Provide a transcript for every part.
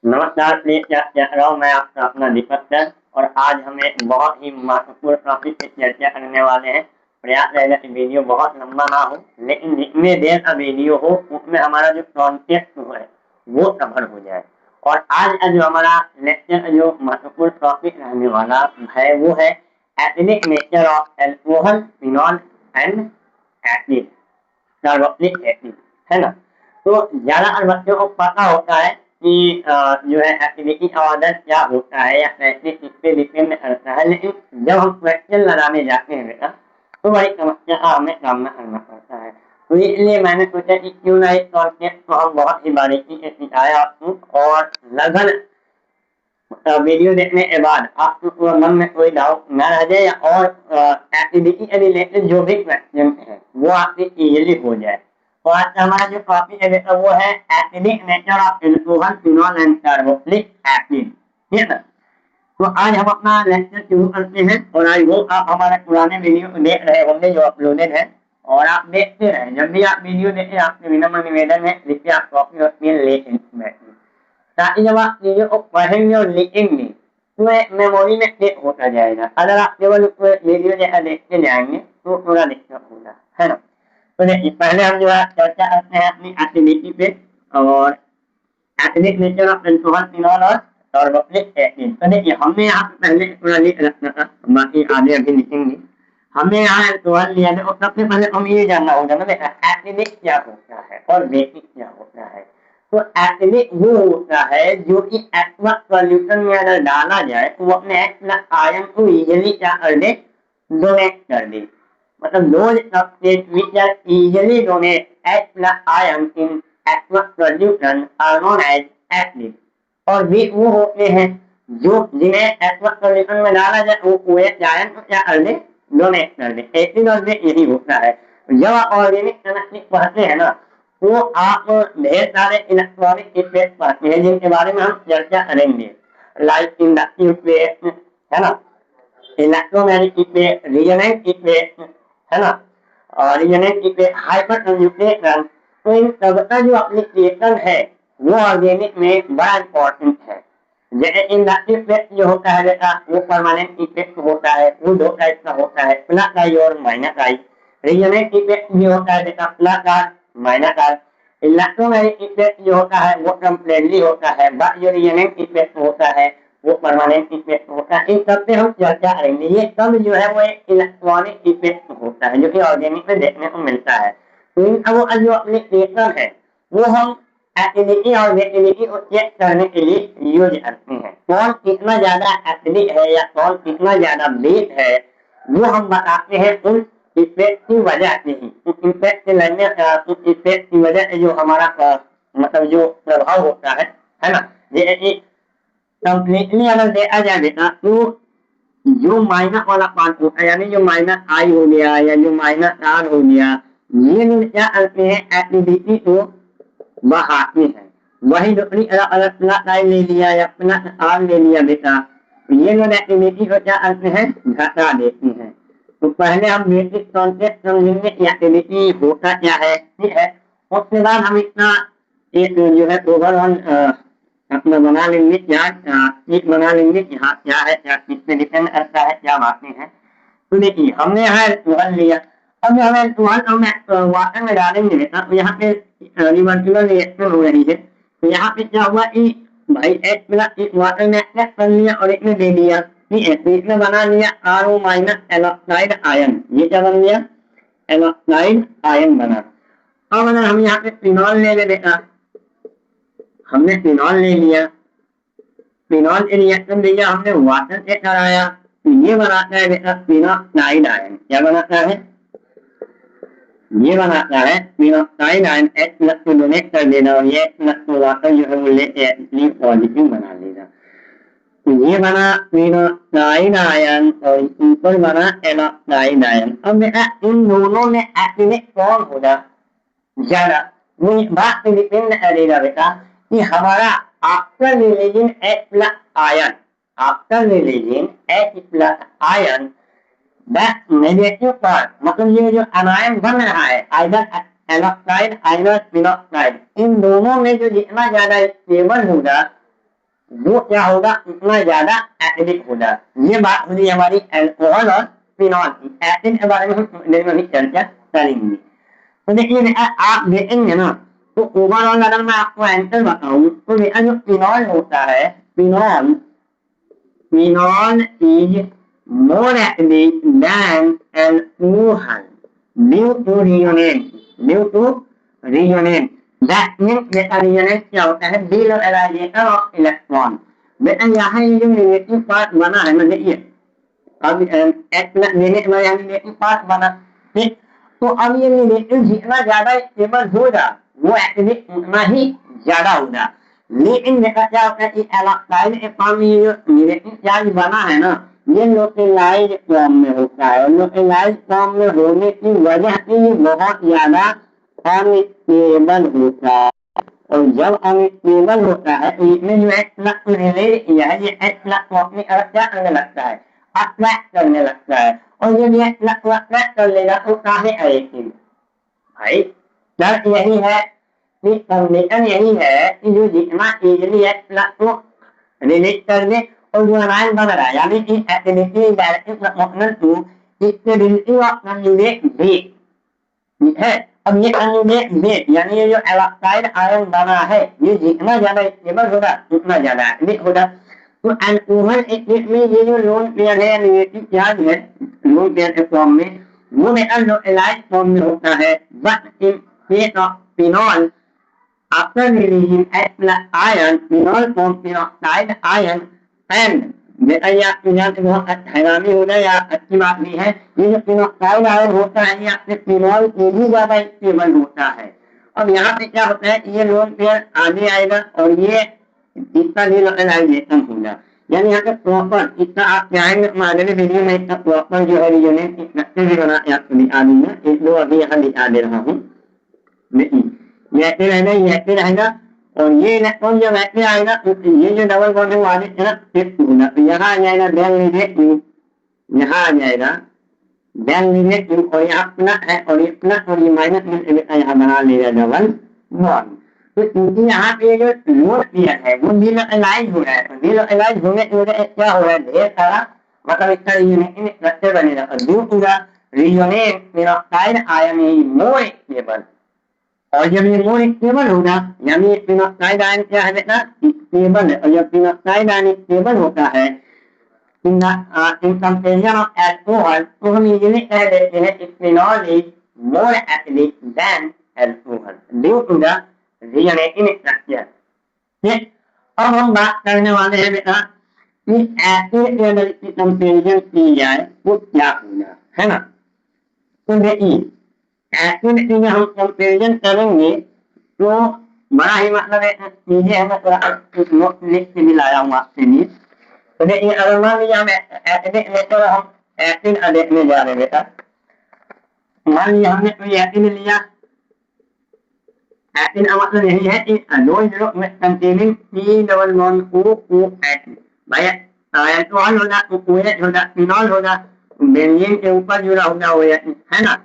नमस्कार प्रिय मैं आपका अपना दीपक सर। और आज हमें बहुत ही महत्वपूर्ण टॉपिक पे चर्चा करने वाले हैं। प्रयास रहेगा कि वीडियो बहुत लंबा ना हो, लेकिन जितने देर का वीडियो हो उसमें हमारा जो कॉन्टेक्ट है वो कवर हो जाए। और आज का जो हमारा लेक्चर का जो महत्वपूर्ण टॉपिक रहने वाला है वो है acidic nature of alcohol, phenol and acid, carboxylic acid, है ना। तो ज्यादातर बच्चों को पता होता है कि जो है एसिडिटी ऑर्डर क्या होता है या कैसे किस पे डिपेंड करता है, लेकिन जब हम क्वेश्चन लगाने जाते हैं बेटा तो बड़ी समस्या का हमें सामना करना पड़ता है। तो इसलिए मैंने सोचा कि क्यों ना इस कॉन्सेप्ट को हम बहुत ही बारीकी से सिखाया आपको, और लगभग वीडियो देखने के बाद आपको मन में कोई डाउट न रह जाए, और एक्टिविटी से रिलेटेड जो भी क्वेश्चन है वो आपके इजीली हो जाए। तो आज का हमारा जो टॉपिक है बेटा वो है acidic nature of alcohol, phenol and carboxylic acid, ठीक है ना। तो आज हम अपना लेक्चर शुरू करते हैं, और आई होप आप हमारे पुराने वीडियो को देख रहे होंगे जो अपलोडेड है, और आप देखते रहे। जब भी आप वीडियो देखें आपसे विनम्र निवेदन है कृपया आप कॉपी और पेन ले बैठिए, ताकि जब आप चीजों को पढ़ेंगे और लिखेंगे तो मेमोरी में सेव होता जाएगा। अगर आप केवल वीडियो जैसा देखते जाएंगे तो थोड़ा दिक्कत होगा, है ना। तो देखिए पहले हम जो है चर्चा करते हैं अपनी एक्टिविटी पे, और acidic nature of alcohol, phenol और कार्बोक्सिलिक एसिड। तो देखिए हमने यहाँ पे पहले थोड़ा लिख रखा था, बाकी आगे अभी लिखेंगे। हमने यहाँ अल्कोहल लिया था, और सबसे पहले हम ये जानना होगा ना बेटा एसिडिक क्या होता है और बेसिक क्या होता है। तो एसिडिक वो होता है जो कि एक्वस सॉल्यूशन में अगर डाला जाए तो वो अपने एक्स आयन को इजीली क्या कर दे, डोनेट कर दे। मतलब those substances which are easily donate H plus ion in aqueous solution are known as acid। और वे वो होते हैं जो जिन्हें एक्वस सॉल्यूशन में डाला जाए वो OH आयन को क्या कर दे, डोनेट कर दे। एसिड और बेस यही होता है। जब आप ऑर्गेनिक केमिस्ट्री पढ़ते हैं ना तो आप ढेर सारे इलेक्ट्रॉनिक इफेक्ट पढ़ते हैं जिनके बारे में हम चर्चा करेंगे, लाइक इंडक्टिव इफेक्ट, है ना, इलेक्ट्रोमैग्नेटिक इफेक्ट, रिजोनेंस इफेक्ट, है ना, और रिजोनेंस इफेक्ट, हाइपर कंजुगेशन। तो इन सबका जो एप्लीकेशन है वो ऑर्गेनिक में बड़ा इंपॉर्टेंट है। जैसे इंडक्टिव इफेक्ट जो होता है बेटा वो परमानेंट इफेक्ट होता है, वो दो टाइप का होता है, प्लस आई और माइनस आई। रिजोनेंस इफेक्ट जो होता है बेटा plus R minus R. Electromagnetic effect जो होता है वो टेम्परेरी होता है, बट जो रिजोनेंस इफेक्ट होता है वो परमानेंट इफेक्ट होता है। इन सब पे हम चर्चा करेंगे। ये सब जो है वो एक इलेक्ट्रॉनिक इफेक्ट होता है जो कि ऑर्गेनिक में देखने को मिलता है। तो इन वो जो एप्लीकेशन है वो हम एसिडिटी और बेसिडिटी को चेक करने के लिए यूज करते हैं। कौन कितना ज्यादा एसिडिक है या कौन कितना ज्यादा बेस है वो हम बताते हैं उन इफेक्ट की वजह से ही। उस इफेक्ट से लड़ने उस इफेक्ट की वजह से जो हमारा मतलब जो प्रभाव होता है ना। जैसे कंप्लीटली अगर देखा जाए बेटा तो जो माइनस वाला पार्ट होता है यानी जो माइनस आई हो गया या जो माइनस आर हो गया, ये लोग क्या करते हैं एसिडिटी को बढ़ाते हैं। वही दूसरी अलग अलग प्लस आई ले लिया या प्लस आर ले लिया बेटा, तो ये लोग एसिडिटी को क्या करते हैं, घटा देते हैं। तो पहले हम बेसिक कॉन्सेप्ट समझेंगे कि एसिडिटी होता क्या है, ठीक है। उसके बाद हम इतना एक जो है ओवरऑल अपना बना लेंगे क्या, एक बना लेंगे कि हाँ क्या है, क्या किस पे डिपेंड करता है, क्या बातें हैं। तो देखिए हमने यहाँ ट्वेल्व लिया, अब हमें ट्वेल्व हम वाटर में डालेंगे बेटा, तो यहाँ पे रिवर्सिबल रिएक्शन हो रही है। तो यहाँ पे क्या हुआ कि भाई एच प्लस एक वाटर में एक्सेप्ट कर लिया और एक में दे दिया, ठीक है। तो इसमें बना लिया आर ओ माइनस एलॉक्साइड आयन, ये क्या बन गया, एलॉक्साइड आयन बना। अब अगर हम यहाँ पे फिनॉल ले ले बेटा, हमने फिनॉल ले लिया, फिनॉल के रिएक्शन दिया हमने वाटर से कराया, तो ये बनाता है बेटा फिनोक्साइड आयन। क्या बनाता है, ये बनाता है फिनोक्साइड आयन। एच प्लस को डोनेट कर देना और ये प्लस को वाटर जो है वो लेके पॉजिटिव बना देगा। तो ये बना फिनोक्साइड आयन और ऊपर बना एनोक्साइड आयन। अब बेटा इन दोनों में एसिडिक कौन होगा ज्यादा, वो बात पे डिपेंड करेगा बेटा कि हमारा after releasing H plus ion, after releasing H plus ion that negative part, मतलब ये जो अनायन बन रहा है आइदर एनॉक्साइड आइदर फिनोक्साइड, इन दोनों में जो जितना ज्यादा स्टेबल होगा वो क्या होगा, उतना ज्यादा एसिडिक होगा। ये बात हुई हमारी अल्कोहल और फिनॉल की। एसिड के बारे में हम में भी चर्चा करेंगे। तो देखिए आप देखेंगे ना, तो ओवरऑल अगर मैं आपको आंसर बताऊं तो देखा जो फिनॉल होता है, phenol phenol is more acidic than alcohol due to reunionate. Due to reunionate. That means beta reunionate क्या होता है, delocalization of electron। बेटा यहाँ ये जो नेगेटिव पार्ट बना है, मतलब ये अब नेगेटिव पार्ट बना, ठीक। तो अब ये नेगेटिव जितना ज्यादा स्टेबल होगा वो एसिडिक उतना ही ज्यादा होगा। लेकिन देखा क्या होता है कि एल्काइल फॉर्म में ये जो नेगेटिव चार्ज बना है ना, ये लोकेलाइज फॉर्म में होता है। और लोकेलाइज फॉर्म में होने की वजह से ये बहुत ज्यादा अनस्टेबल होता है। और जब अनस्टेबल होता है तो इसमें जो है प्लस रिलेट किया है, ये एच प्लस को अपनी तरफ क्या करने लगता है, अट्रैक्ट करने लगता है। और जब ये प्लस को अट्रैक्ट कर लेगा तो काहे आएगी भाई, दर्द यही है कि कंडीशन यही है कि जो जितना इजीली एच प्लस को रिलीज कर दे और जो अनायन बन रहा है, यानी कि acidity directly proportional to stability of conjugate base, ठीक है। अब ये कंजुगेट बेस यानी ये जो एल्काइल आयन बना है, ये जितना ज्यादा स्टेबल होगा उतना ज्यादा एसिडिक होगा। तो अल्कोहल में ये जो लोन पेयर है, नेगेटिव चार्ज है लोन पेयर के फॉर्म में, वो लोकेलाइज्ड फॉर्म में होता है। But in case of phenol, after releasing H plus ion, phenol forms peroxide ion and बेटा ये आपके यहाँ से बहुत हैरानी हो जाए या अच्छी बात भी है, ये जो फिनोक्साइड आयन होता है ये आपके फिनॉल से भी ज्यादा स्टेबल होता है। अब यहाँ पे क्या होता है कि ये लोन पेयर आगे आएगा और ये इसका डीलोकेलाइजेशन होगा। यानी यहाँ पे प्रॉपर इसका आप चाहेंगे अगले वीडियो में इसका प्रॉपर जो है रीजनेट स्ट्रक्चर भी बना के आपको दिखा दूंगा। एक दो अभी यहाँ दिखा दे रहा हूँ। ये ऐसे रहेगा, ये ऐसे रहेगा और ये इलेक्ट्रॉन जब ऐसे आएगा तो ये जो डबल बॉन्ड है वो आगे तरफ शिफ्ट होगा। तो यहाँ आ जाएगा बेल नेगेटिव, यहाँ आ जाएगा बेल नेगेटिव और यहाँ प्लस है और ये प्लस और ये माइनस में यहाँ बना लेगा डबल बॉन्ड। तो क्योंकि यहाँ पे जो लोड पेयर है वो डीलोकेलाइज हो रहा है, तो डीलोकेलाइज होने की वजह क्या हो रहा है, ढेर सारा मतलब इसका रीजनेटिंग स्ट्रक्चर बनेगा और due to the resonate peroxide ion is more stable. और जब ये मोर स्टेबल होगा यानी फिनोक्साइड आयन क्या है बेटा, स्टेबल है। और जब फिनोक्साइड आयन स्टेबल होता है इन कंपेरिजन ऑफ अल्कोहल, तो हम इजीली कह देते हैं phenol is more acidic than alcohol due to the resonating structure. ठीक, अब हम बात करने वाले हैं बेटा कि एसिड लेवल की कंपेरिजन की जाए वो क्या होगा, है ना। तो देखिए एसिड की हम कंपेरिजन करेंगे तो बड़ा ही मतलब चीजें है, मैं थोड़ा लिख के भी लाया हूँ आपके लिए। तो देखिए अगर मान लीजिए हम एसिड लेकर हम एसिड देखने जा रहे हैं बेटा, मान लिया हमने कोई एसिड लिया, एसिड का मतलब यही है कि दो जीरो में containing C double bond O O acid. भाई अल्कोहल होगा तो OH होगा, फिनॉल होगा बेंजीन के ऊपर जुड़ा होगा OH, है ना।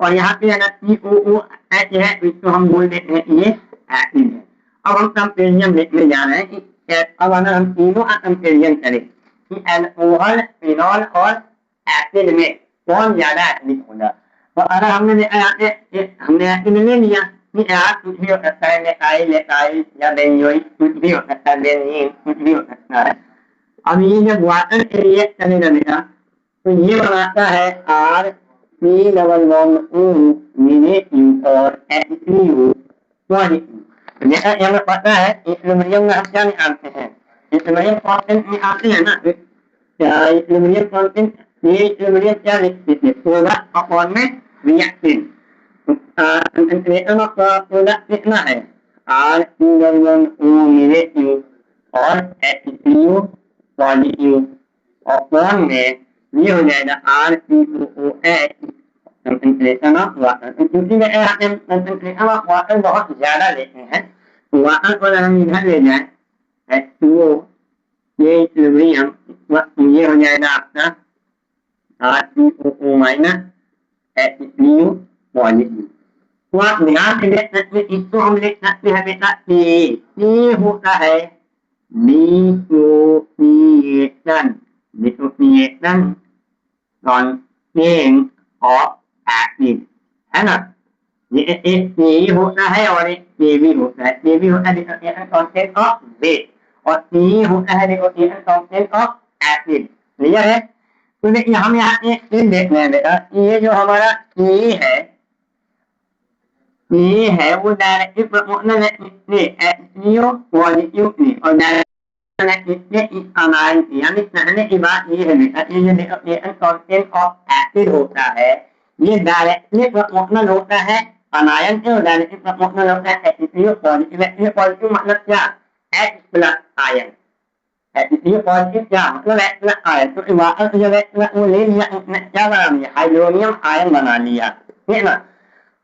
और यहाँ पे अगर COOH है इसको हम बोल देते हैं ये एसिड है। अब हम कंपेरिजन देखने जा रहे हैं कि अब अगर हम तीनों का कंपेरिजन करें कि अल्कोहल, फिनॉल और एसिड में कौन ज्यादा एसिडिक होगा, तो अगर हमने देखा यहाँ पे हमने एसिड ले लिया कि यार कुछ भी हो सकता है, लेकाइल लेकाइल या बेंजोइल कुछ भी हो सकता है, बेंजीन कुछ भी हो सकता है। अब ये जब वाटर के रिएक्ट करने लगेगा तो ये बनाता है R C double bond O negative और HCO पॉजिटिव। जैसा हमें पता है इक्विलिब्रियम में हम क्या निकालते हैं, इक्विलिब्रियम कांस्टेंट निकालते हैं ना। इक्विलिब्रियम कांस्टेंट, ये इक्विलिब्रियम क्या लिखते हैं, प्रोडक्ट अपॉन में रिएक्टेंट। कंसंट्रेशन ऑफ प्रोडक्ट कितना है, R C double bond O negative और HCO पॉजिटिव अपॉन में ये हो जाएगा RCOOH कंसंट्रेशन ऑफ वाटर। क्योंकि कंसंट्रेशन ऑफ वाटर बहुत ज्यादा लेते हैं, वाटर को अगर हम इधर ले जाए H2O ये इक्विलिब्रियम, ये हो जाएगा आपका RCOO माइनस HCO पॉजिटिव। तो आप ध्यान से देख सकते हैं, इसको हम लिख सकते हैं बेटा ए होता है dissociation, dissociation consist of acid, है ना। ये होता है और ये भी होता है, ये भी होता है dissociation consist of base और ये होता है dissociation consist of acid। Clear है। तो देखिए हम यहाँ ये देख रहे हैं बेटा, ये जो हमारा ये है वो डायरेक्टली प्रोपोर्शनल है इससे एचसीओ पॉजिटिव और डायरेक्टली इससे अनायन, यानी कहने की बात ये है बेटा, ये जो डिसोसिएशन कांस्टेंट ऑफ एसिड होता है ये डायरेक्टली प्रोपोर्शनल होता है अनायन से और डायरेक्टली प्रोपोर्शनल होता है एचसीओ पॉजिटिव। एचसीओ पॉजिटिव मतलब क्या, H प्लस आयन। एचसीओ पॉजिटिव क्या मतलब H प्लस आयन, तो वाटर से जब H प्लस वो ले लिया उसने क्या बना लिया, हाइड्रोनियम आयन बना लिया, ठीक है ना।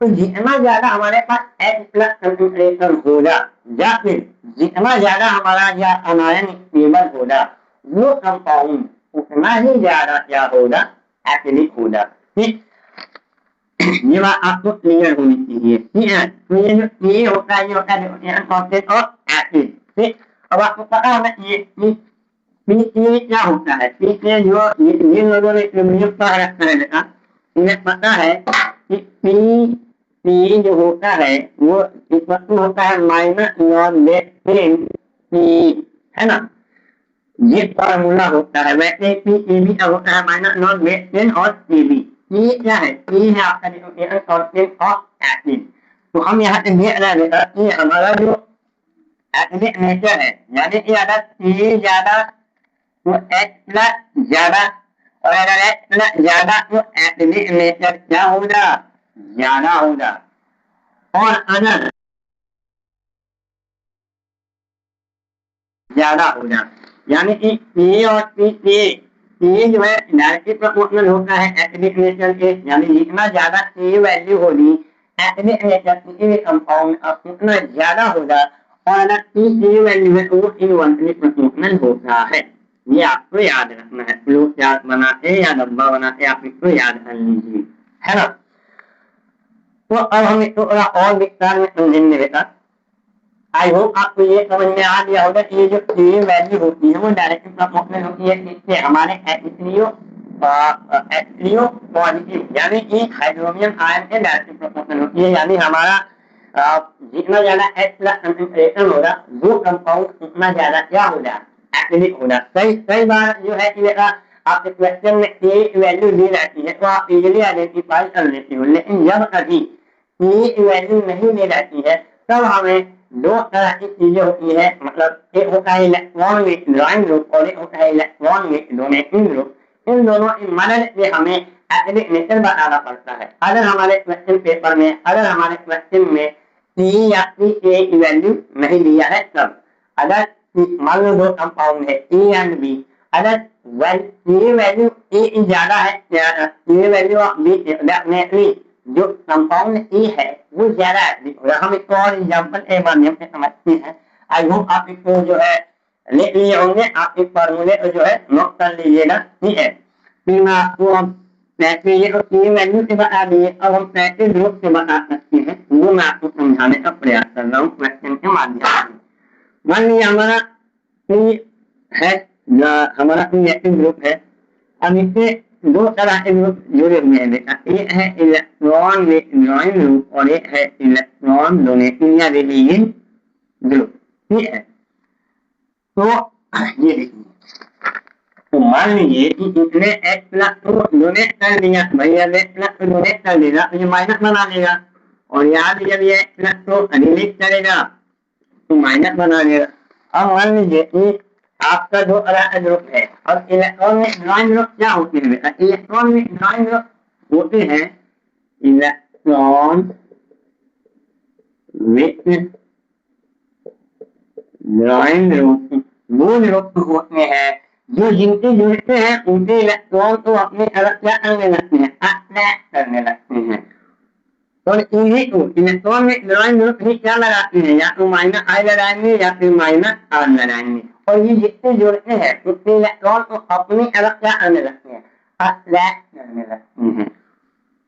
तो जितना ज्यादा हमारे पास H प्लस कंसंट्रेशन होगा या फिर जितना ज्यादा हमारा या अनायन स्टेबल होगा वो कंपाउंड उतना ही ज्यादा क्या होगा, एसिडिक होगा। ठीक, ये बात आपको क्लियर होनी चाहिए, ठीक है। तो ये होता है, ये होता है कॉन्सेप्ट ऑफ एसिड। ठीक, अब आपको पता होना चाहिए ये क्या होता है, इसमें जो ये लोगों ने मुझे पढ़ रखा है बेटा, इन्हें पता है कि पी जो होता है वो इक्वल होता है माइनस नॉन लेफ्टिन पी, है ना। ये फॉर्मूला होता है, वैसे पी ए बी का होता है माइनस नॉन लेफ्टिन और ए बी। ये क्या है, ये है आपका डिसोसिएशन कांस्टेंट ऑफ एसिड। तो हम यहाँ पे देख रहे हैं बेटा कि हमारा जो एसिडिक नेचर है, यानी कि अगर पी ज्यादा तो H प्लस ज्यादा और अगर H प्लस ज्यादा तो एसिडिक नेचर क्या होगा, ज्यादा होगा। और अगर ज्यादा होगा यानी कि P और P जो है डायरेक्टली प्रोपोर्शनल होता है एसिडिक नेचर के, यानी जितना ज्यादा P वैल्यू होगी एसिडिक नेचर किसी भी कंपाउंड में उतना ज्यादा होगा, और अगर P वैल्यू है तो वो इनवर्सली प्रोपोर्शनल होता है। ये आपको याद रखना है, फ्लो चार्ट बनाते या डब्बा बनाते आप इसको याद कर लीजिए, है ना। तो अब हम इसको थोड़ा और विस्तार में समझेंगे बेटा। आई होप आपको ये समझ में आ गया होगा कि ये जो ये वैल्यू होती है वो डायरेक्टली प्रोपोर्शनल होती है इससे हमारे एचसीओ पॉजिटिव यानी कि हाइड्रोनियम आयन के डायरेक्टली प्रोपोर्शनल होती है, यानी हमारा जितना ज्यादा H प्लस कंसंट्रेशन होगा वो कंपाउंड उतना ज्यादा क्या होगा, एसिडिक होगा। कई बार जो है कि आपके क्वेश्चन में ए वैल्यू दी जाती है तो आप इजीली आइडेंटिफाई कर लेते हो, लेकिन जब कभी ए वैल्यू नहीं दी जाती है तब हमें दो तरह की चीजें होती है, मतलब एक होता है इलेक्ट्रॉन विथड्रॉइंग ग्रुप और एक होता है इलेक्ट्रॉन डोनेटिंग ग्रुप। इन दोनों की मदद से हमें एसिडिक नेचर बताना पड़ता है। अगर हमारे क्वेश्चन पेपर में, अगर हमारे क्वेश्चन में टी या टी ए की वैल्यू नहीं दिया है तब, अगर मान लो दो कंपाउंड है ए एंड बी, अगर ए वैल्यू ए ज्यादा है, ए वैल्यू ऑफ बी डेफिनेटली जो कंपाउंड ए है वो ज्यादा है। हम इसको और एग्जांपल के माध्यम से समझते हैं। आई होप आप इसको जो है लिख लिए होंगे, आप इस फॉर्मूले को जो है नोट कर लीजिएगा, ठीक है। फिर मैं आपको अब ये तो तीन वैल्यू से बता दिए, अब हम पैसे ग्रुप से बता सकते हैं, वो मैं आपको समझाने का प्रयास कर रहा हूँ क्वेश्चन के माध्यम से। मान लीजिए हमारा है, हमारा रिएक्टिव ग्रुप है। अब इससे दो तरह के ग्रुप जुड़े हुए हैं बेटा, एक है इलेक्ट्रॉन विथड्रॉइंग ग्रुप और एक है इलेक्ट्रॉन डोनेटिंग या रिलीजिंग ग्रुप, ठीक है। तो ये देखिए, तो मान लीजिए कि इसने H प्लस को डोनेट कर दिया, भैया H प्लस को डोनेट कर देगा तो ये माइनस बना देगा, और यहाँ भी जब ये H प्लस को रिलीज करेगा तो माइनस बना देगा। अब मान लीजिए कि आपका दो अलग ग्रुप है और इलेक्ट्रॉन में ड्रॉइंग ग्रुप क्या होते हैं बेटा, इलेक्ट्रॉन में ड्रॉइंग ग्रुप होते हैं इलेक्ट्रॉन विथ ड्रॉइंग ग्रुप, वो ग्रुप होते हैं जो जिनके जुड़ते हैं उनके इलेक्ट्रॉन को अपने अलग क्या करने लगते हैं, अट्रैक्ट करने लगते हैं। और इन्हीं को इलेक्ट्रॉन में ड्रॉइंग ग्रुप ही क्या लगाते हैं, या तो माइनस आई लगाएंगे या फिर माइनस आर लगाएंगे, और ये जितने जुड़ते हैं उतने इलेक्ट्रॉन को अपनी अलग क्या करने लगते हैं, अट्रैक्ट करने लगते हैं।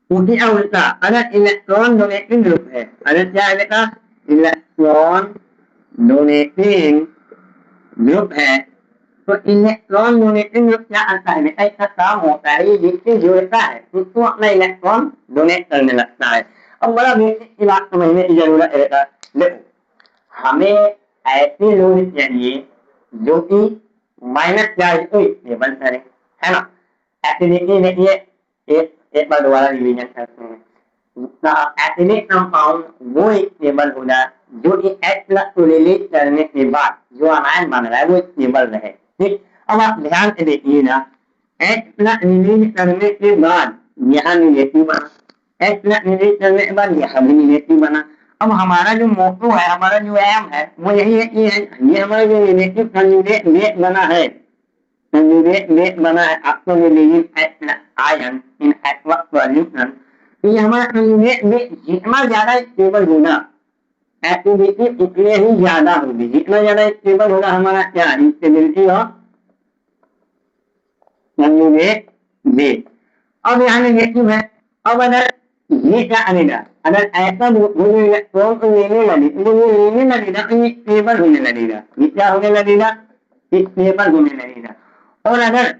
उसी का उल्टा अगर इलेक्ट्रॉन डोनेटिंग ग्रुप है, अगर क्या है बेटा, इलेक्ट्रॉन डोनेटिंग ग्रुप है तो इलेक्ट्रॉन डोनेटिंग ग्रुप क्या आता है बेटा, इसका काम होता है ये जिससे जुड़ता है उसको अपना इलेक्ट्रॉन डोनेट करने लगता है। अब बड़ा बेसिक की बात समझने की जरूरत है बेटा। देखो हमें ऐसे लोग चाहिए जो कि माइनस चार्ज को स्टेबल करे, है ना। ऐसे देखिए एक एक बार दोबारा रिवीजन करते हैं। एसिडिक कंपाउंड वो स्टेबल होना जो कि H प्लस को रिलीज करने के बाद जो आयन बन रहा है वो स्टेबल रहे। ठीक, अब आप ध्यान से देखिएगा H प्लस रिलीज करने के बाद यहाँ निगेटिव बना, H प्लस रिलीज करने के बाद यहाँ भी निगेटिव बना। अब हमारा जो मोटो है, हमारा जो एम है वो यही है कि ये हमारा जो निगेटिव कंजुगेट बेस बना है, कंजुगेट बेस बना है आपको releasing H plus ion in aqueous solution. ये हमारा जितना ज्यादा स्टेबल होगा एक्टिविटी उतने ही ज्यादा होगी। जितना ज्यादा स्टेबल होगा हमारा क्या स्टेबिलिटी ऑफ कंजुगेट बेस। अब यहाँ नेगेटिव है। अब अगर ये क्या आएगा, अगर ऐसा इलेक्ट्रॉन को लेने लगे तो ये लेने लगेगा तो ये स्टेबल होने लगेगा। ये क्या होने लगेगा, स्टेबल होने लगेगा। और अगर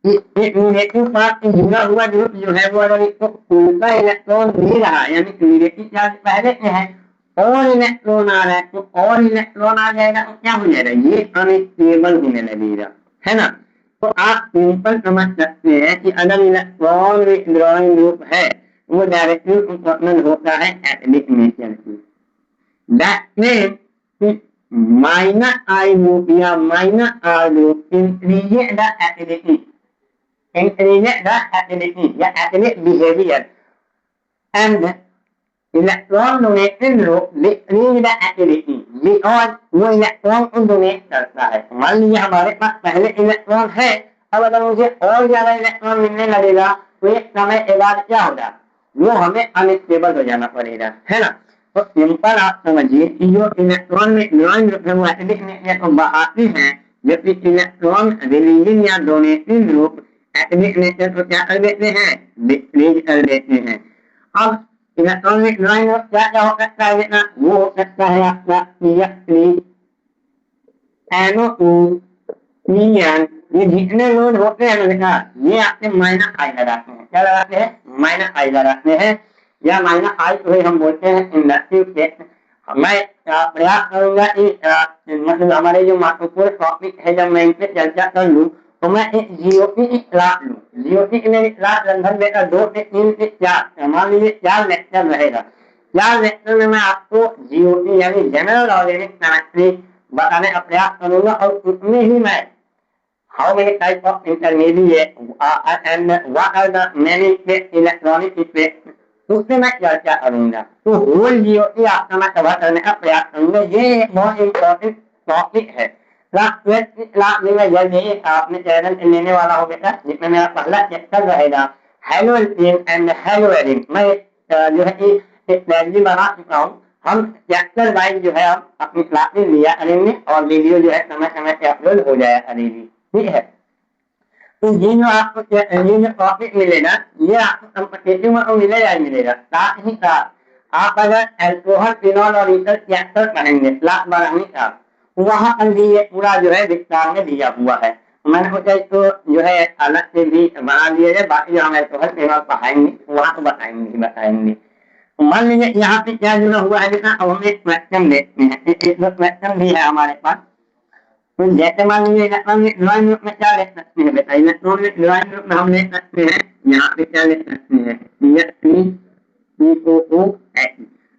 नेगेटिव पार्ट से जुड़ा हुआ ग्रुप जो है वो अगर इसको उल्टा इलेक्ट्रॉन दे रहा है यानी नेगेटिव चार्ज पहले से है और इलेक्ट्रॉन आ रहा है तो और इलेक्ट्रॉन आ जाएगा तो क्या हो जाएगा, ये अनस्टेबल होने लगेगा, है ना। तो आप सिंपल समझ सकते हैं कि अगर इलेक्ट्रॉन विथड्रॉइंग ग्रुप है वो डायरेक्टली प्रोपोर्शनल होता है एटॉमिक नेचर की। That means minus I group या minus R group increase the acidity, increase the acidity या acidic behavior and electron donating group decrease the acidity because वो electron को donate करता है। मान लीजिए हमारे पास पहले इलेक्ट्रॉन है, अब अगर मुझे और ज्यादा इलेक्ट्रॉन मिलने लगेगा तो एक समय के बाद क्या होगा, वो हमें अनस्टेबल हो जाना पड़ेगा, है ना। तो सिंपल आप समझिए कि जो इलेक्ट्रॉन में वो एसिडिक नेचर को बढ़ाते हैं जबकि इलेक्ट्रॉन रिलीजिंग या डोनेटिंग ग्रुप एटॉमिक नेचर को क्या कर देते हैं, डिक्रीज कर देते हैं। अब इलेक्ट्रॉनिक ड्राइंग क्या क्या हो सकता है बेटा, वो हो सकता है आपका NO2 CN, ये जितने लोड होते हैं बेटा ये आपके माइनस आई लगाते हैं। क्या लगाते हैं, माइनस आई लगाते हैं या माइनस आई को हम बोलते हैं इंडक्टिव केस। मैं प्रयास करूंगा मतलब हमारे जो महत्वपूर्ण टॉपिक है जब मैं इन पे चर्चा कर लूँ तो मैं एक जीओटी की क्लास लूँ। जीओटी की मेरी क्लास लगभग बेटा 2 से 3 से 4 मान लीजिए 4 लेक्चर रहेगा। 4 लेक्चर में मैं आपको जीओटी यानी जनरल ऑर्गेनिक केमिस्ट्री बताने का प्रयास करूंगा और उसमें ही मैं how many type of intermediate and what are the many electronic effect उससे मैं चर्चा करूंगा। तो होल जीओटी आपका मैं कवर करने का प्रयास करूंगा। ये एक बहुत इम्पोर्टेंट टॉपिक है। क्लास में मैं जल्दी आपने चैनल लेने वाला हो बेटा जिसमें मेरा पहला चैप्टर रहेगा हेलो एंड हेलो एरिन। मैं जो है कि एक स्ट्रेटजी बना चुका हूँ। हम चैप्टर वाइज जो है हम अपनी क्लास में लिया करेंगे और वीडियो जो है समय समय से अपलोड हो जाया करेगी, ठीक है। तो ये जो आपको ये जो टॉपिक मिलेगा ये आपको कंपटीटिव में तो मिलेगा ही मिलेगा। साथ ही साथ आप अगर एल्कोहल फिनॉल और इतर चैप्टर पढ़ेंगे क्लास बढ़ाने का वहां पर भी ये पूरा जो है विस्तार में दिया हुआ है। मैंने सोचा इसको जो है अलग से भी बना दिया जाए, बाकी जो हम एल्कोहल फिनॉल पढ़ाएंगे वहां तो बताएंगे। मान लीजिए यहाँ पे क्या जुड़ा हुआ है बेटा, अब हम एक क्वेश्चन देखते हैं। एक क्वेश्चन भी है हमारे पास। तो जैसे मान लीजिए ड्राइंग ग्रुप में क्या लिख सकते हैं बेटा, इलेक्ट्रॉनिक ड्राइंग ग्रुप में हम लिख सकते हैं यहाँ पे क्या लिख सकते हैं CH3COOH।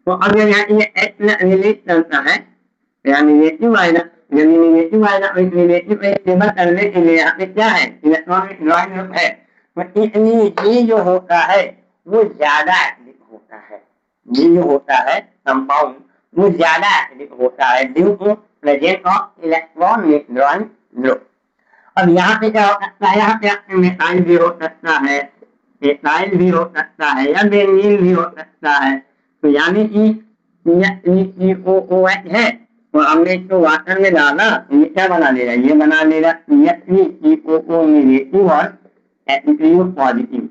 तो अगर यहाँ ये H रिलीज करता है यानी नेगेटिव आएगा, यानी नेगेटिव आएगा और नेगेटिव को स्टेबल करने के लिए यहाँ पे क्या है, इलेक्ट्रॉनिक ड्राइंग ग्रुप है। तो इसलिए ये जो होता है वो ज्यादा एसिडिक होता है। ये जो होता है कंपाउंड वो ज्यादा एसिडिक होता है due to presence of electron withdrawing group. अब यहाँ पे क्या हो सकता है, यहाँ पे आपके मिथाइल भी हो सकता है, एथाइल भी हो सकता है या बेंजीन भी हो सकता है। तो यानी कि COOH है तो हमने इसको वाटर में डाला ये क्या बना देगा, ये बना देगा CH3COO नेगेटिव और H3O पॉजिटिव।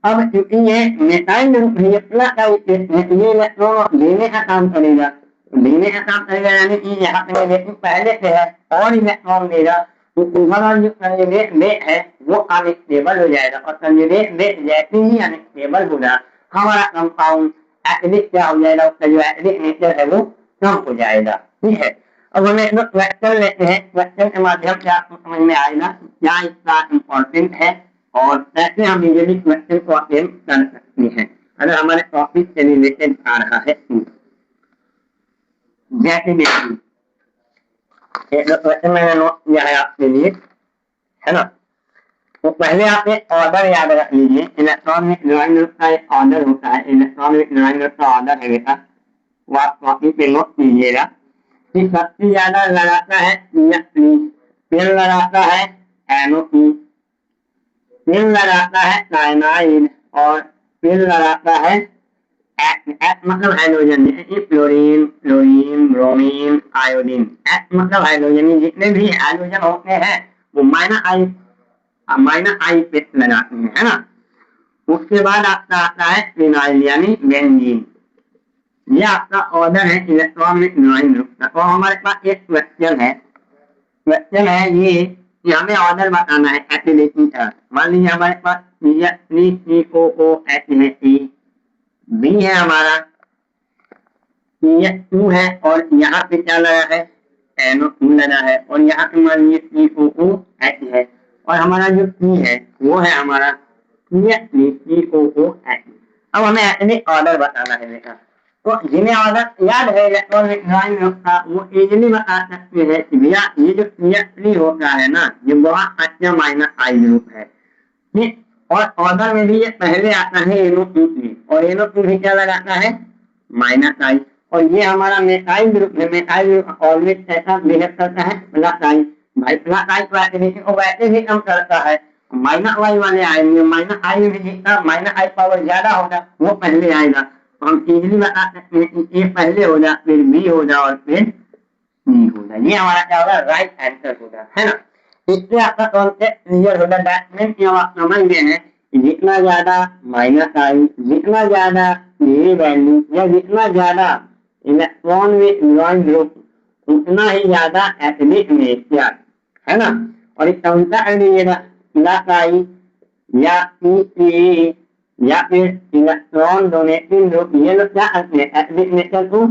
अब क्योंकि ये मेटाइल ग्रुप है ये प्लस का ये इलेक्ट्रॉन लेने का काम करेगा धीमे का काम करेगा, यानी कि यहाँ पे नेगेटिव पहले से है और इलेक्ट्रॉन देगा, तो ओवरऑल जो कंजुगेट वेट है वो अनस्टेबल हो जाएगा, और कंजुगेट वेट जैसे ही अनस्टेबल होगा हमारा कंपाउंड एसिडिक क्या हो जाएगा, उसका जो एसिडिक नेचर है वो कम हो जाएगा। ठीक है, अब हमें क्वेश्चन लेते हैं, क्वेश्चन के माध्यम से आपको समझ में आएगा क्या इसका इम्पोर्टेंट है और कैसे हम इजीली क्वेश्चन को अटेम्प्ट कर सकते हैं अगर हमारे टॉपिक से रिलेटेड आ रहा है। जैसे देखिए एक क्वेश्चन मैंने नोट किया है आपके लिए, है ना। तो पहले आप एक ऑर्डर याद रख लीजिए, इलेक्ट्रॉन विथ ग्रुप का एक ऑर्डर होता है, इलेक्ट्रॉन विथ ग्रुप का ऑर्डर है बेटा, वो आप कॉपी पे नोट कीजिएगा कि सबसे ज्यादा लगाता है फिर लगाता है NO2, फिर लगाता है साइनाइड, और फिर लगाता है H मतलब हाइड्रोजन, जैसे fluorine, chlorine, bromine, iodine. H मतलब हाइड्रोजन, जितने भी हाइड्रोजन होते हैं वो माइनस आई पे लगाते हैं, है ना। उसके बाद आपका आता है फिनाइल यानी बेंजीन। ये आपका ऑर्डर है इलेक्ट्रॉन विथ ग्रुप का। और हमारे पास एक क्वेश्चन है ये कि हमें ऑर्डर बताना है एसिडिटी का। मान लीजिए हमारे पास COOH है, बी है हमारा, CH2 है, और यहाँ पे क्या लगा है NO2 लगा है, और यहाँ पे मान लीजिए COOH है, और हमारा जो C है वो है हमारा COOH। अब हमें एसिडिक ऑर्डर बताना है बेटा, तो जिन्हें ऑर्डर याद है इलेक्ट्रॉन विथ ग्रुप का वो इजीली बता सकते हैं कि भैया ये जो CH3 होता है ना, ये बहुत अच्छा माइनस आई ग्रुप है, ठीक। और ऑर्डर में भी ये पहले आता है NO2, और NO2 भी क्या लगाता है माइनस आई, और ये हमारा मेथाइल ग्रुप है, मेथाइल ग्रुप ऑलवेज कैसा बिहेव करता है प्लस आई। भाई प्लस आई तो एसिडिटी को वैसे भी कम करता है, माइनस वाई वाले आएंगे, माइनस आई में भी जितना माइनस आई पावर ज्यादा होगा वो पहले आएगा, तो हम इजीली बता सकते हैं कि ए पहले होगा, फिर बी होगा, और फिर सी होगा। ये हमारा क्या होगा, राइट आंसर होगा, है ना। इससे आपका कॉन्सेप्ट क्लियर होगा, दैट मींस आप समझ गए हैं कि जितना ज्यादा माइनस आई, जितना ज्यादा ये वैल्यू, या जितना ज्यादा इलेक्ट्रॉन विथ ग्रुप, उतना ही ज्यादा एसिडिक नेचर, है ना। और इसका उल्टा कर दीजिएगा, प्लस आई या पी या फिर इलेक्ट्रॉन डोनेटिंग ग्रुप, ये लोग क्या करते हैं एसिडिक नेचर को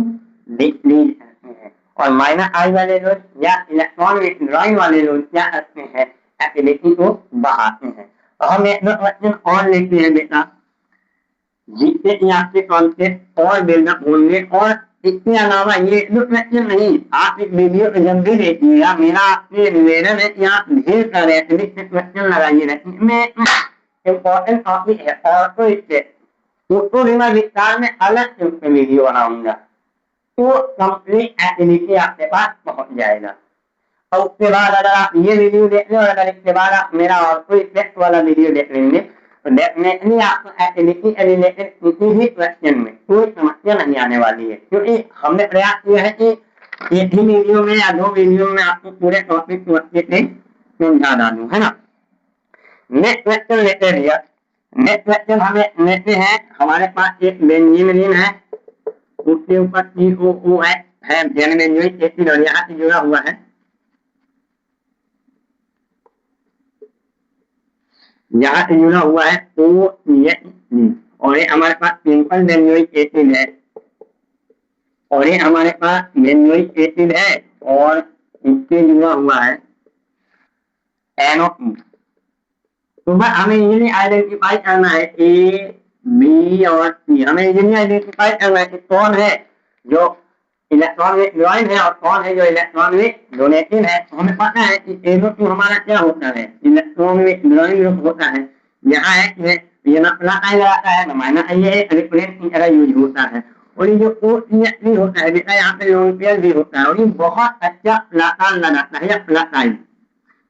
डिक्रीज करते हैं, और माइनस आई वाले लोग या इलेक्ट्रॉन विथड्रॉइंग वाले लोग क्या करते हैं एसिडिटी को बढ़ाते हैं। तो हम एक क्वेश्चन और लेते हैं बेटा, जिससे कि आपके कॉन्सेप्ट और बिल्डअप होंगे। और इसके अलावा ये क्वेश्चन नहीं, आप इस वीडियो को जब भी देखिएगा, मेरा आपसे निवेदन है कि आप ढेर सारे क्वेश्चन लगाइए, इसमें इम्पोर्टेंट टॉपिक है, और तो इससे उसको भी मैं विस्तार में अलग से उसमें वीडियो बनाऊंगा, तो कंप्लीट एसिडिटी आपके पास पहुंच जाएगा। और उसके बाद अगर आप ये वीडियो देख लें, और अगर इसके बाद आप मेरा और कोई टेस्ट वाला वीडियो देख लेंगे, तो डेफिनेटली आपको एसिडिटी से रिलेटेड किसी भी क्वेश्चन में कोई समस्या नहीं आने वाली है, क्योंकि हमने प्रयास किया है कि एक ही वीडियो में या दो वीडियो में आपको पूरे टॉपिक को अच्छे से समझा डालूं, है ना। नेक्स्ट क्वेश्चन लेते हैं भैया, नेक्स्ट क्वेश्चन हमें लेते हैं, हमारे पास एक बेंजीन है, उसके ऊपर COOH है, बेंजोइक एसिड, और यहाँ से जुड़ा हुआ है, यहाँ से जुड़ा हुआ है OH, और ये हमारे पास सिंपल बेंजोइक एसिड है, और ये हमारे पास बेंजोइक एसिड है, और इससे जुड़ा हुआ है NO2। तो बस हमें इजीली आइडेंटिफाई करना है A, B और C, हमें इजीली आइडेंटिफाई करना है कि कौन है जो इलेक्ट्रॉन में ज्वाइन है और कौन है जो इलेक्ट्रॉन में डोनेटिव है। तो हमें पता है कि NO2 हमारा क्या होता है, इलेक्ट्रॉन में ज्वाइन ग्रुप होता है, यहाँ है ये ना प्लस आई लगाता है ना माइनस आई, ये रिफरेंस की तरह यूज होता है। और ये जो OCH3 होता है बेटा, यहाँ पे लोन पेयर भी होता है, और ये बहुत अच्छा प्लस लगाता है या प्लस आई,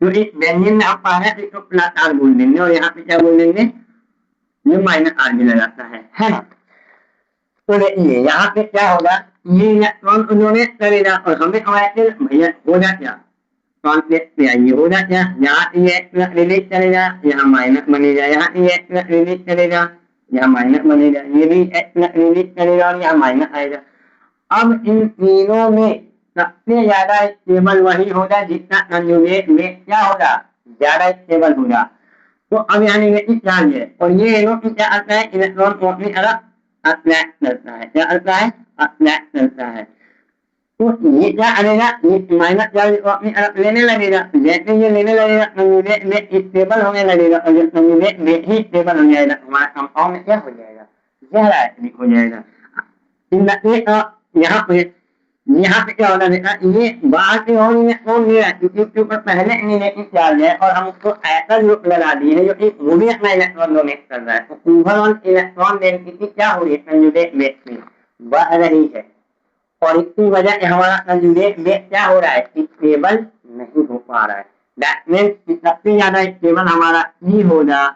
तो इस बेंजीन में आप पा रहे हैं इसको प्लस आर बोल देंगे, और यहाँ पे क्या बोल देंगे, ये माइनस आर भी लगाता है ना। तो देखिए यहाँ पे क्या होगा, ये इलेक्ट्रॉन को डोनेट करेगा, और हमें भैया होगा क्या, कॉन्प्लेक्स पे आइए, होगा क्या, यहाँ ये रिलीज करेगा, यहाँ माइनस बनेगा, यहाँ ये रिलीज करेगा, यहाँ माइनस बनेगा, ये भी रिलीज करेगा, और यहाँ माइनस आएगा। अब इन तीनों में सबसे ज्यादा स्टेबल वही होगा जिसका कंजुगेट में क्या होगा, ज्यादा स्टेबल होगा। तो अब यहाँ नेगेटिव चार्ज है और ये इलेक्ट्रॉन क्या आता है, इलेक्ट्रॉन को अपनी तरफ अट्रैक्ट करता है। क्या करता है, अट्रैक्ट करता है। तो ये क्या करेगा, ये माइनस चार्ज को अपनी तरफ लेने लगेगा। जैसे ये लेने लगेगा कंजुगेट में स्टेबल होने लगेगा और जब कंजुगेट में ही स्टेबल हो जाएगा हमारा कंपाउंड क्या हो जाएगा, गहरा एसिडिक हो जाएगा। यहाँ पे क्या होता है, ये बाहर की ओर इलेक्ट्रॉन ले रहा है क्योंकि उसके ऊपर पहले नेगेटिव चार्ज है और हम उसको ऐसा ग्रुप लगा दिए है जो कि वो भी अपना इलेक्ट्रॉन डोनेट कर रहा है। तो ओवरऑल इलेक्ट्रॉन डेंसिटी क्या हो रही है कंजुगेट बेस में, बढ़ रही है और इसकी वजह से हमारा कंजुगेट बेस क्या हो रहा है, स्टेबल नहीं हो पा रहा है। दैट मीन्स सबसे ज्यादा स्टेबल हमारा ई होगा,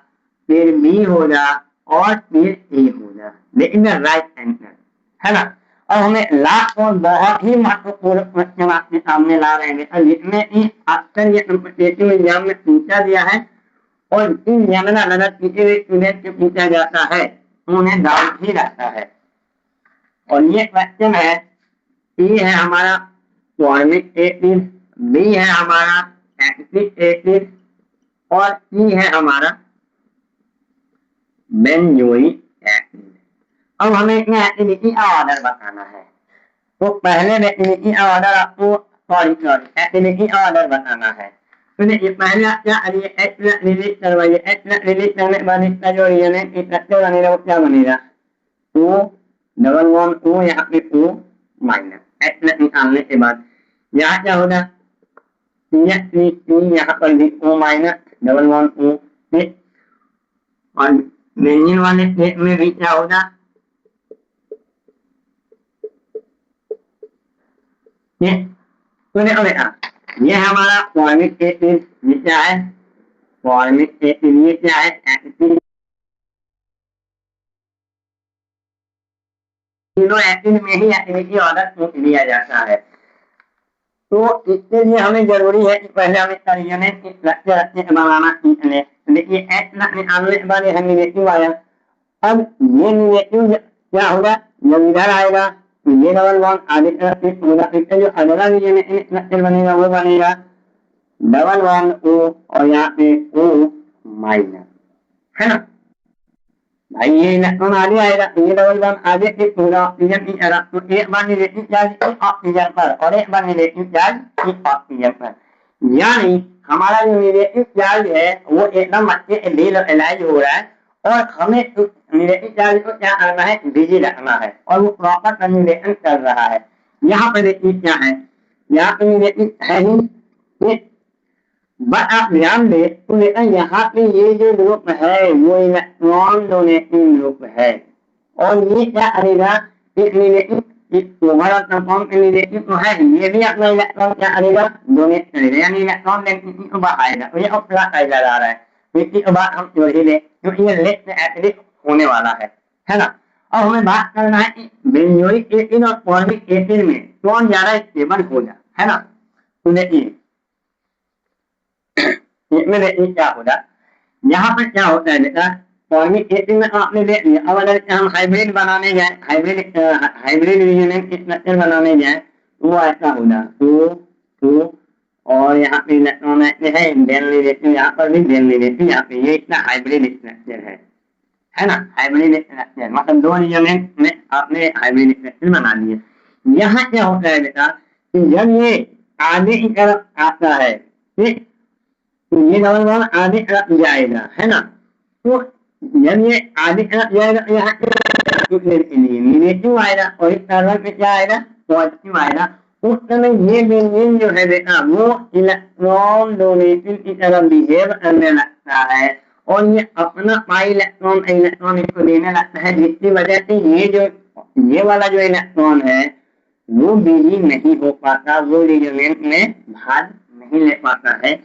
फिर बी होगा और फिर ए होगा, लेकिन राइट आंसर है ना। और हमें लास्ट और बहुत ही महत्वपूर्ण क्वेश्चन आपके सामने ला रहे हैं जिसमें कि अक्सर ये कॉम्पिटिटिव एग्जाम में पूछा गया है और इन जनरल अगर किसी भी स्टूडेंट से पूछा जाता है तो उन्हें डाउट ही रहता है। और ये क्वेश्चन है, ई है हमारा फॉर्मिक एसिड, बी है हमारा एक्टिक एसिड और ई है हमारा बेंजोइक एसिड। अब हमें इसमें एक्टिविटी का ऑर्डर बताना है। तो पहले एक्टिविटी का ऑर्डर आपको एक्टिविटी का ऑर्डर बताना है। तो देखिए पहले आप क्या करिए, एच प्लस रिलीज करवाइए। एच प्लस रिलीज करने के बाद इसका जो रिएजेंट स्ट्रक्चर बनेगा वो क्या बनेगा, ओ डबल वन ओ, यहाँ पे ओ माइनस। एच प्लस निकालने के बाद यहाँ क्या होगा, यहाँ पर भी ओ माइनस डबल वन ओ, और बेंजीन वाले केस में भी क्या होगा, तो देखो बेटा ये हमारा फॉर्मिक एसिड, ये क्या है फॉर्मिक एसिड, ये क्या है एसिड। तीनों एसिड में ही एसिडिटी ऑर्डर दिया जाता है। तो इसके लिए हमें जरूरी है कि पहले हमें रिएजेंट की स्ट्रक्चर अच्छे से बनाना सीख लें। देखिए एच प्लस निकालने के बाद यह निगेटिव आया। अब ये निगेटिव क्या होगा, जब इधर आएगा तो ये डबल बॉन्ड आगे तरफ शिफ्ट होगा, इसका जो अगला रिएजेंट स्ट्रक्चर बनेगा वो बनेगा डबल बॉन्ड ओ और यहाँ पे ओ माइनस, है ना भाई। ये इलेक्ट्रॉन आगे आएगा तो ये डबल बॉन्ड आगे शिफ्ट होगा ऑक्सीजन की तरफ, तो एक बार नेगेटिव चार्ज ऑक्सीजन पर और एक बार नेगेटिव चार्ज ऑक्सीजन पर, यानी हमारा जो नेगेटिव चार्ज है वो एकदम अच्छे से डीलोकलाइज हो रहा है और हमें नेगेटिव चार्ज को क्या करना है, बिजी रखना है और वो प्रॉपर कन्जुगेशन कर रहा है। यहाँ पे देखिए क्या है, यहाँ पे नेगेटिव है ही, बट आप ध्यान दें तो देखा यहाँ पे ये जो ग्रुप है वो इलेक्ट्रॉन डोनेटिंग ग्रुप है और ये क्या करेगा, इस नेगेटिव इस ओवरऑल कंपाउंड के नेगेटिव तो है ये भी अपना इलेक्ट्रॉन क्या करेगा, डोनेट करेगा, यानी इलेक्ट्रॉन डेंसिटी को बढ़ाएगा। तो ये प्लस आइलर आ रहा है, इसकी बात हम जोड़ ही लें क्योंकि ये लेस एसिडिक होने वाला है ना। और हमें बात करना है कि बेंजोइक एसिड और फॉर्मिक एसिड में कौन ज्यादा स्टेबल होगा, है ना। तो देखिए इसमें देखिए क्या होगा, यहाँ पर क्या होता है बेटा, फॉर्मिक एसिड में आपने देख लिया। अब अगर हम हाइब्रिड बनाने जाए, हाइब्रिड रिएजेंट स्ट्रक्चर बनाने जाए वो ऐसा होगा टू और यहाँ पे इलेक्ट्रॉन है बेन नेगेटिव, यहाँ पर भी बेन नेगेटिव, यहाँ पे ये इतना हाइब्रिड स्ट्रक्चर है ना। हाइब्रिड स्ट्रक्चर मतलब दो रिएजेंट में आपने हाइब्रिड स्ट्रक्चर बना दिए। यहाँ क्या होता है बेटा कि जब ये आगे की तरफ आता है ठीक, तो ये डबल बॉन्ड आगे तरफ जाएगा, है ना। तो जब ये आगे तरफ जाएगा तो यहाँ नेगेटिव आएगा और इस कार्बन पे क्या आएगा, पॉजिटिव आएगा। उस समय ये बेंजीन जो है बेटा वो इलेक्ट्रॉन डोनेटिंग की तरह बिहेव करने लगता है और ये अपना पाई इलेक्ट्रॉन इसको देने लगता है, जिसकी वजह से ये वाला जो इलेक्ट्रॉन है वो बिजी नहीं हो पाता, वो रिजोनेंस में भाग नहीं ले पाता है।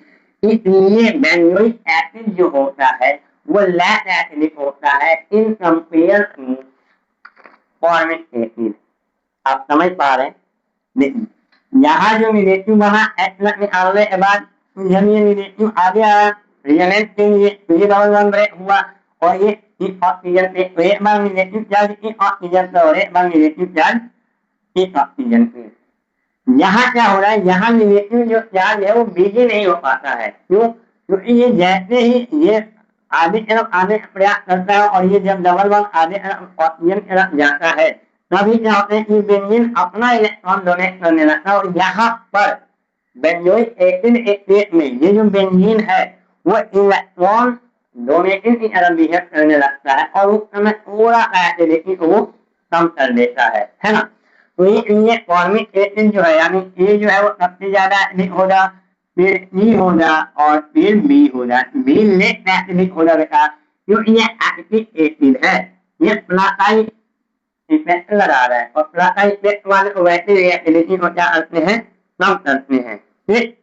इसलिए बेंजोइक एसिड जो होता है वो लेस एसिडिक होता है in compare to formic acid. आप समझ पा रहे हैं, देखिए यहाँ जो निगेटिव बना एच प्लस निकालने के बाद जब ये निगेटिव आगे आया रिएजेंट के लिए तो ये डबल बॉन्ड ब्रेक हुआ और ये ऑक्सीजन पे, तो एक बार निगेटिव चार्ज ऑक्सीजन पे और एक बार निगेटिव चार्ज एक ऑक्सीजन पे। यहाँ क्या हो रहा है, यहाँ निगेटिव जो चार्ज है वो बिजी नहीं हो पाता है। क्यों? क्योंकि ये जैसे ही ये आधे तरफ आने का प्रयास करता है और ये जब डबल बॉन्ड आधे तरफ ऑक्सीजन की तरफ जाता है, तभी क्या होता है कि बेंजीन अपना इलेक्ट्रॉन डोनेट करने लगता है। और यहाँ पर बेंजोइक एसिड स्टेट में ये जो बेंजीन है वो इलेक्ट्रॉन डोनेटिंग की तरफ बिहेव करने लगता है और उस समय थोड़ा एसिडिटी को वो कम कर देता है ना। तो ये फॉर्मिक एसिड जो है, यानी ए जो है वो सबसे ज्यादा एसिडिक होगा, फिर ई होगा और फिर बी होगा। बी लेस एसिडिक होगा बेटा, क्योंकि ये एसिडिक एसिड है। ये प्लाटाइट इफेक्ट लगा रहा है और प्लाटाइट इफेक्ट वाले को वैसे एसिडिटी को क्या करते हैं, कम करते हैं। ठीक,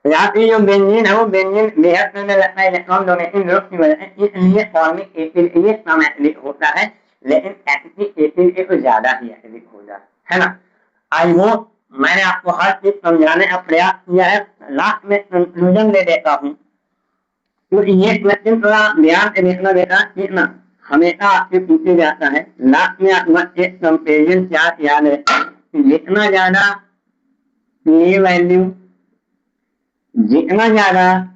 यहाँ पे जो बेंजीन है वो बेंजीन बिहेव करने लगता है इलेक्ट्रॉन डोनेटिंग ग्रुप की वजह से, इसलिए फॉर्मिक एसिड ये कम एसिडिक होता है, लेकिन एसिटिक एसिड ये तो ज्यादा ही एसिडिक होगा, है ना। आई होप मैंने आपको हर चीज समझाने का प्रयास किया है। लास्ट में कंक्लूजन दे देता हूँ। तो ये क्वेश्चन थोड़ा ध्यान से देखना बेटा, ठीक ना, हमेशा आपसे पूछे जाता है। लास्ट में आपका एक कंपेरिजन चार्ट याद है, जितना ज्यादा ये वैल्यू, जितना ज्यादा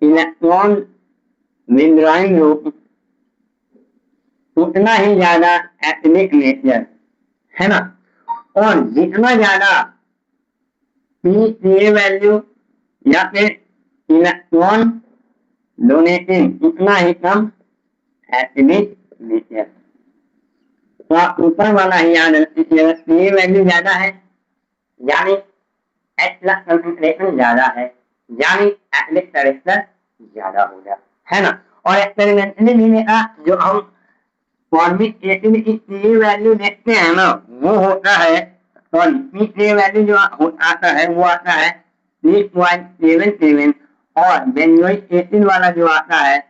इलेक्ट्रॉन विड्रॉइंग ग्रुप, उतना ही ज्यादा एसिडिक नेचर, है ना। और जितना ज्यादा पी वैल्यू या फिर इलेक्ट्रॉन डोनेटिंग, उतना ही कम एसिडिक नेचर। तो आप ऊपर वाला ही याद रखिएगा, पी वैल्यू ज्यादा है यानी H प्लस कंसंट्रेशन ज्यादा है, यानी एसिडिक कैरेक्टर ज्यादा होगा, है ना। और एक्सपेरिमेंटली भी देखा, जो हम फॉर्मिक एसिड की पी वैल्यू देखते हैं ना, वो होता है, सॉरी पी वैल्यू जो आता है वो आता है 3.77 और बेंजोइक एसिड वाला जो आता है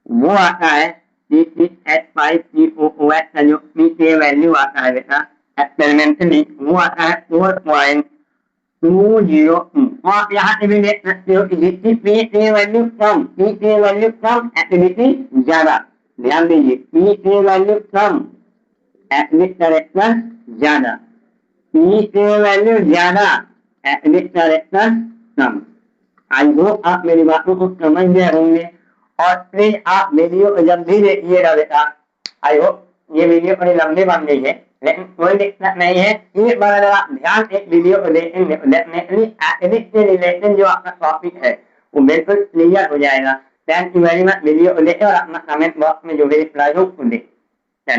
वो आता है C6H5COOH का जो पी वैल्यू आता है बेटा एक्सपेरिमेंटली वो आता है 4.202। और आप यहाँ से भी देख सकते हो कि जिसकी पी वैल्यू कम, पी वैल्यू कम, एसिडिटी ज्यादा। ध्यान दीजिए, पी वैल्यू कम, एसिडिक कैरेक्टर ज्यादा, पी वैल्यू ज्यादा, acidic character come. I hope आप मेरी बातों को समझ गए होंगे। और प्लीज आप वीडियो को जब भी देखिएगा बेटा, आई होप ये वीडियो थोड़ी लंबी बन गई है, लेकिन कोई दिक्कत नहीं है। एक बार अगर आप ध्यान एक वीडियो को देखेंगे तो डेफिनेटली एसिडिक से रिलेटेड जो आपका टॉपिक है वो बिल्कुल क्लियर हो जाएगा। Thank you very much. Video को देखें और अपना कमेंट बॉक्स में जो भी रिप्लाई हो उसको देखें।